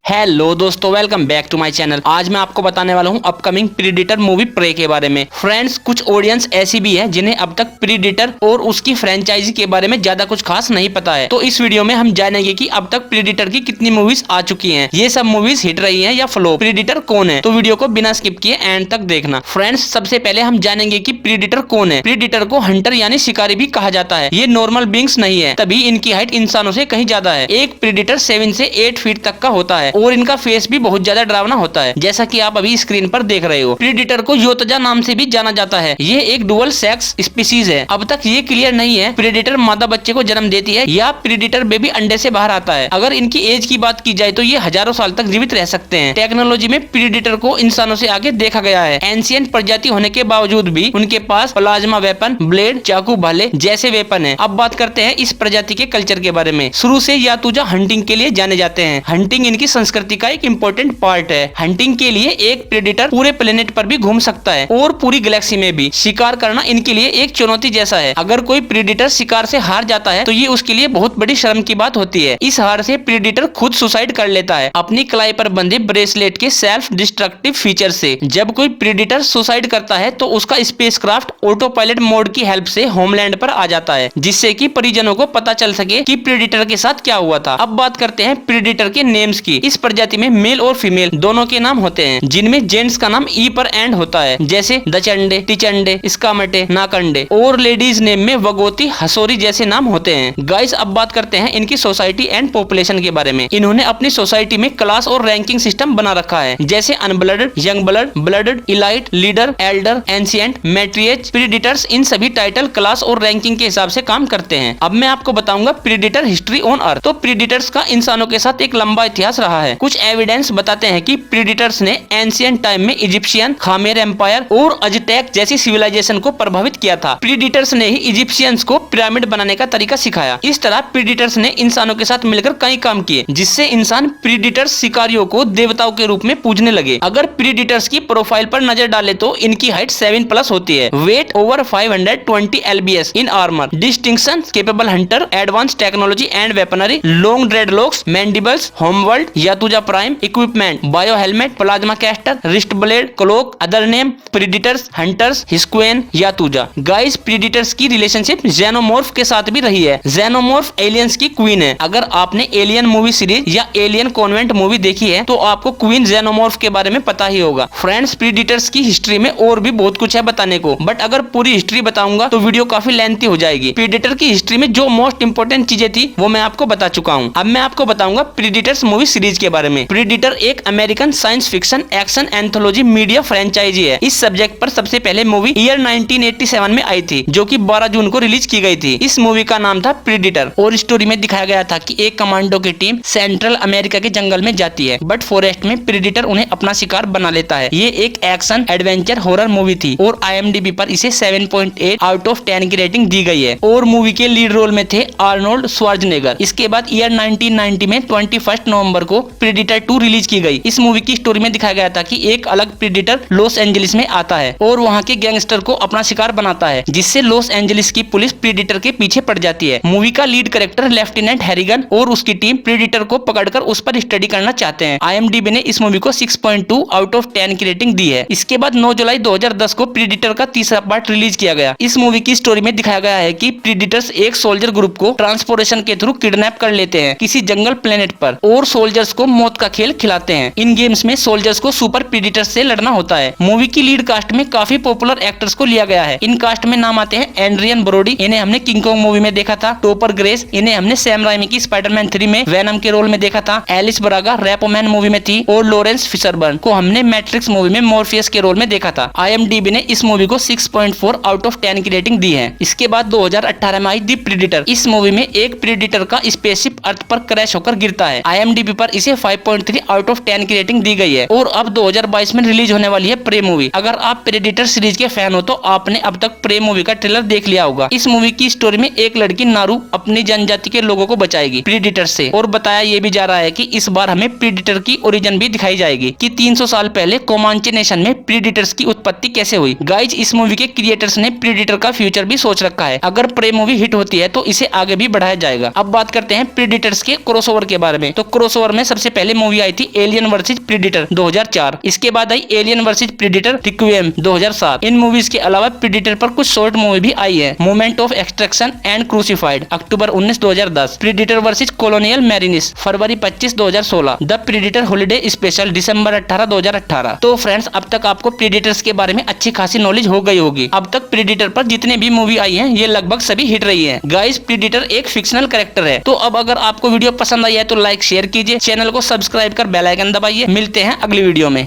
Hello दोस्तों, welcome back to my channel. आज मैं आपको बताने वाला हूं अपकमिंग प्रीडेटर मूवी प्रे के बारे में। फ्रेंड्स, कुछ ऑडियंस ऐसी भी है जिन्हें अब तक प्रीडेटर और उसकी फ्रेंचाइजी के बारे में ज्यादा कुछ खास नहीं पता है। तो इस वीडियो में हम जानेंगे कि अब तक प्रीडेटर की कितनी मूवीज आ चुकी हैं, ये सब मूवीज हिट रही हैं या फ्लॉप, प्रीडेटर कौन है। तो वीडियो को बिना स्किप किए एंड तक देखना। फ्रेंड्स, सबसे पहले हम जानेंगे कि प्रीडेटर कौन है। प्रीडेटर को हंटर यानी शिकारी भी कहा जाता है। ये नॉर्मल बींग्स नहीं है, तभी इनकी हाइट इंसानों से कहीं ज्यादा है। एक प्रीडेटर 7 से 8 फीट तक का होता है और इनका फेस भी बहुत ज्यादा डरावना होता है, जैसा कि आप अभी स्क्रीन पर देख रहे हो। प्रीडेटर को योतजा नाम से भी जाना जाता है। ये एक डुअल सेक्स स्पीसीज है। अब तक ये क्लियर नहीं है प्रीडेटर मादा बच्चे को जन्म देती है या प्रीडेटर बेबी अंडे से बाहर आता है। अगर इनकी एज की बात की जाए तो ये हजारों साल तक जीवित रह सकते हैं। टेक्नोलॉजी में प्रीडेटर को इंसानों से आगे देखा गया है। एंशिएंट प्रजाति होने के बावजूद भी उनके पास प्लाज्मा वेपन, ब्लेड, चाकू, भाले जैसे वेपन है। अब बात करते हैं इस प्रजाति के कल्चर के बारे में। शुरू से यातुजा हंटिंग के लिए जाने जाते हैं। हंटिंग इनकी संस्कृति का एक इम्पोर्टेंट पार्ट है। हंटिंग के लिए एक प्रेडेटर पूरे प्लेनेट पर भी घूम सकता है और पूरी गैलेक्सी में भी। शिकार करना इनके लिए एक चुनौती जैसा है। अगर कोई प्रेडेटर शिकार से हार जाता है तो ये उसके लिए बहुत बड़ी शर्म की बात होती है। इस हार से प्रेडेटर खुद सुसाइड कर लेता है अपनी कलाई पर बंधे ब्रेसलेट के सेल्फ डिस्ट्रक्टिव फीचर से। जब कोई प्रेडेटर सुसाइड करता है तो उसका स्पेसक्राफ्ट ऑटो पायलट मोड की हेल्प से होमलैंड पर आ जाता है, जिससे कि परिजनों को पता चल सके कि प्रेडेटर के साथ क्या हुआ था। अब बात करते हैं प्रेडेटर के नेम्स की। इस प्रजाति में मेल और फीमेल दोनों के नाम होते हैं, जिनमें जेंट्स का नाम ई पर एंड होता है, जैसे दचंडे, टिचंडे, स्कामटे, नाकंडे, और लेडीज नेम में वगोती, हसोरी जैसे नाम होते हैं। गाइस, अब बात करते हैं इनकी सोसाइटी एंड पॉपुलेशन के बारे में। इन्होंने अपनी सोसाइटी में क्लास और रैंकिंग सिस्टम बना रखा है, जैसे unblooded, young blood, blooded, elite, leader, elder, ancient, matriarchs. Predators इन सभी टाइटल, क्लास और रैंकिंग के हिसाब से काम करते हैं। अब मैं आपको बताऊंगा प्रीडेटर हिस्ट्री ऑन अर्थ। तो प्रीडेटर्स का इंसानों के साथ एक लंबा इतिहास रहा है। कुछ एविडेंस बताते हैं कि प्रीडेटर्स ने एंशिएंट टाइम में इजिप्शियन, खामेर एम्पायर और अजटेक जैसी सिविलाइजेशन को प्रभावित किया था। प्रीडेटर्स ने ही इजिप्शियंस को पिरामिड बनाने का तरीका सिखाया। इस तरह प्रीडेटर्स ने इंसानों के साथ मिलकर कई काम किए, जिससे इंसान प्रीडेटर्स शिकारियों को देवताओं के रूप में पूजने लगे। अगर प्रीडेटर्स की प्रोफाइल पर नजर डाले तो इनकी हाइट 7+ होती है, weight over 520 lbs in armour, distinction, capable hunter, advance technology and weaponry, long dreadlocks, mandibles, homeworld, Yautja prime, equipment, bio helmet, plasma caster, wrist blade, cloak. Other name predators, hunters, hishquen, Yautja. Guys, predators की relationship xenomorph के साथ भी रही है। जेनोमॉर्फ aliens की queen है। अगर आपने एलियन मूवी सीरीज या एलियन कॉन्वेंट मूवी देखी है तो आपको क्वीन जेनोमॉर्फ के बारे में पता ही होगा। फ्रेंड्स, प्रीडेटर्स की हिस्ट्री में और भी बहुत कुछ है बताने को, बट अगर पूरी हिस्ट्री बताऊंगा तो वीडियो काफी लेंथी हो जाएगी। प्रीडेटर की हिस्ट्री में जो मोस्ट इंपोर्टेंट चीजें थी वो मैं आपको बता चुका हूँ। अब मैं आपको बताऊंगा प्रीडेटर्स मूवी सीरीज के बारे में। प्रीडेटर एक American science fiction action anthology media franchise है। इस सब्जेक्ट पर सबसे पहले मूवी ईयर 1987 में आई थी, जो कि 12 जून को रिलीज की गई थी। इस मूवी का नाम था प्रीडेटर और स्टोरी में दिखाया गया था कि एक कमांडो की टीम सेंट्रल अमेरिका के जंगल में जाती है, बट फॉरेस्ट में प्रीडेटर उन्हें अपना शिकार बना लेता है। ये एक एक्शन एडवेंचर हॉरर मूवी थी और IMDb पर इसे 7.8 आउट ऑफ 10 की रेटिंग दी गई है और मूवी के लीड रोल में थे आर्नोल्ड श्वार्ज़नेगर। इसके बाद ईयर 1990 में 21 नवंबर को प्रीडेटर 2 रिलीज की गई। इस मूवी की स्टोरी में दिखाया गया था कि एक अलग प्रीडेटर लॉस एंजलिस में आता है और वहाँ के गैंगस्टर को अपना शिकार बनाता है, जिससे लॉस एंजलिस की पुलिस प्रीडेटर के पीछे पड़ जाती है। मूवी का लीड कैरेक्टर लेफ्टिनेंट हैरिगन और उसकी टीम प्रीडेटर को पकड़कर उस पर स्टडी करना चाहते हैं। IMDb ने इस मूवी को 6.2 आउट ऑफ 10 की रेटिंग दी है। इसके बाद 9 जुलाई 2010 को प्रीडेटर का तीसरा पार्ट रिलीज किया गया। इस मूवी की स्टोरी में दिखाया गया है कि प्रीडेटर्स एक सोल्जर ग्रुप को ट्रांसपोर्टेशन के थ्रू किडनैप कर लेते हैं किसी जंगल प्लेनेट पर और सोल्जर्स को मौत का खेल खिलाते हैं। इन गेम्स में सोल्जर्स को सुपर प्रीडेटर्स से लड़ना होता है। मूवी की लीड कास्ट में काफी पॉपुलर एक्टर्स को लिया गया है। इन कास्ट में नाम आते हैं एड्रियन ब्रोडी, इन्हें हमने किंग कॉन्ग मूवी में देखा था। टॉपर ग्रेस, इन्हें हमने सैम राइमी की स्पाइडरमैन 3 में वेनम के रोल में देखा था। एलिस ब्रागा रैपोमैन मूवी में थी और लॉरेंस फिशरबर्न को हमने मैट्रिक्स मूवी में मॉर्फियस के रोल में देखा था। IMDb ने इस मूवी को 6.4 आउट ऑफ 10 की रेटिंग दी है। इसके बाद 2018 में आई दी प्रीडेटर। इस मूवी में एक प्रीडेटर का स्पेसशिप अर्थ पर क्रैश होकर गिरता है। IMDb पर इसे 5.3 आउट ऑफ 10 की रेटिंग दी गई है और अब 2022 में रिलीज होने वाली है प्रे मूवी। अगर आप प्रेडेटर सीरीज के फैन हो तो आपने अब तक प्रे मूवी का ट्रेलर देख लिया होगा। इस मूवी की स्टोरी में एक लड़की नारू अपनी जनजाति के लोगों को बचाएगी प्रीडेटर से और बताया ये भी जा रहा है कि इस बार हमें प्रीडेटर की ओरिजिन भी दिखाई जाएगी कि 300 साल पहले कोमांचे नेशन में प्रीडेटर्स की उत्पत्ति कैसे हुई। गाइज, इस मूवी के क्रिएटर्स ने प्रीडेटर का फ्यूचर भी सोच रखा है। अगर प्रे मूवी हिट होती है तो इसे आगे भी बढ़ाया जाएगा। अब बात करते हैं प्रीडेटर्स के क्रॉसओवर के बारे में। तो क्रॉसओवर में सबसे सबसे पहले मूवी आई थी एलियन वर्सेज प्रीडेटर 2004। इसके बाद आई एलियन वर्सेज प्रीडेटर रिक्विएम 2007। इन मूवीज के अलावा प्रीडेटर पर कुछ शॉर्ट मूवी भी आई है। Moment of extraction and crucified October 19, 2010। Predator versus colonial marines February 25, 2016। The predator holiday special December 18, 2018। तो फ्रेंड्स, अब तक आपको प्रीडेटर्स के बारे में अच्छी खासी नॉलेज हो गई होगी। अब तक प्रीडेटर पर जितने भी मूवी आई हैं ये लगभग सभी हिट रही है। गाइस, प्रीडेटर एक फिक्शनल कैरेक्टर है। तो अब अगर आपको वीडियो पसंद आई है तो लाइक शेयर कीजिए, चैनल को सब्सक्राइब कर बेल आइकन दबाइए। मिलते हैं अगली वीडियो में।